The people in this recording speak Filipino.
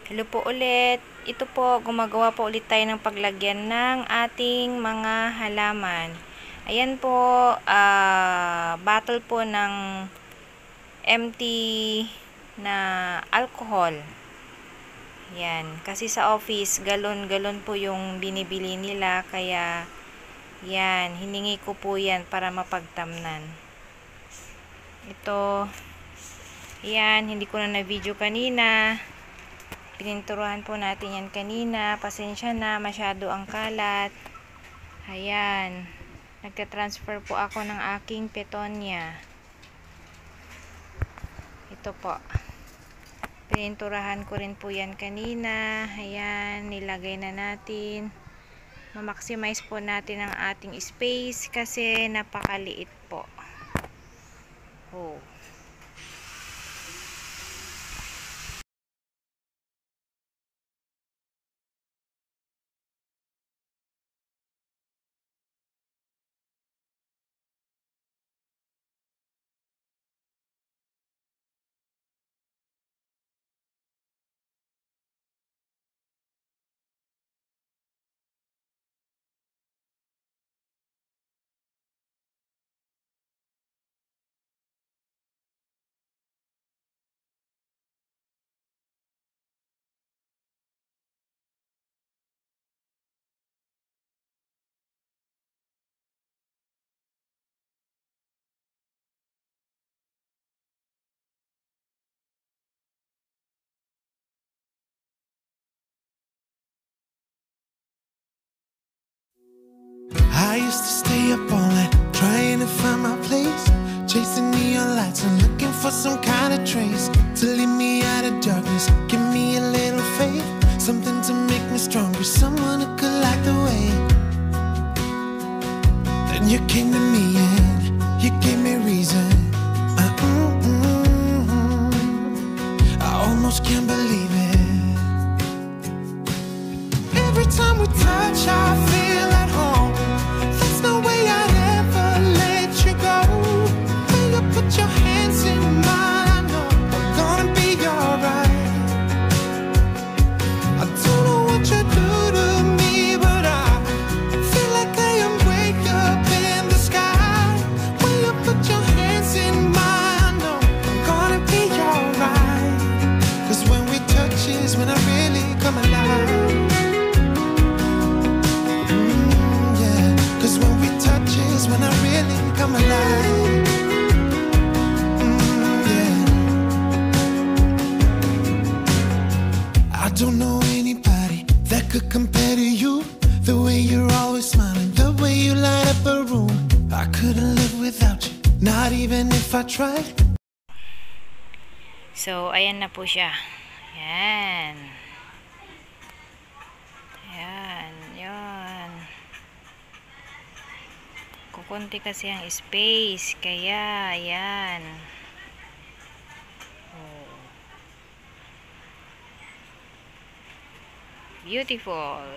Hello po ulit. Ito po, gumagawa po ulit tayo ng paglagyan ng ating mga halaman. Ayan po, bottle po ng empty na alcohol. Yan, kasi sa office, galon-galon po yung binibili nila, kaya yan, hiningi ko po yan para mapagtamnan. Ito, yan, hindi ko na video kanina. Pininturuhan po natin yan kanina. Pasensya na, masyado ang kalat. Ayan. Nagka-transfer po ako ng aking petonia. Ito po. Pininturahan ko rin po yan kanina. Ayan. Nilagay na natin. Ma-maximize po natin ang ating space kasi napakaliit po. Oh. I used to stay up all night trying to find my place, chasing neon lights and looking for some kind of trace to lead me out of darkness. Give me a little faith, something to make me stronger, someone who could light the way. Then you came to me and you gave me reason. I almost can't believe it. Every time we touch, I feel at home. There's no way I'd ever let you go. When you put your hands in mine, I know I'm gonna be alright. I don't know what you do to me, but I feel like I am way up in the sky. When you put your hands in mine, I know I'm gonna be alright. 'Cause when we touch is when I really come alive. When I really come alive. Yeah. I don't know anybody that could compare to you. The way you're always smiling, the way you light up a room. I couldn't live without you, not even if I tried. So, ayan na po siya. Ayan. Ayan. Ayan. Kukunti kasi ang space, kaya ayan. Oh. Beautiful.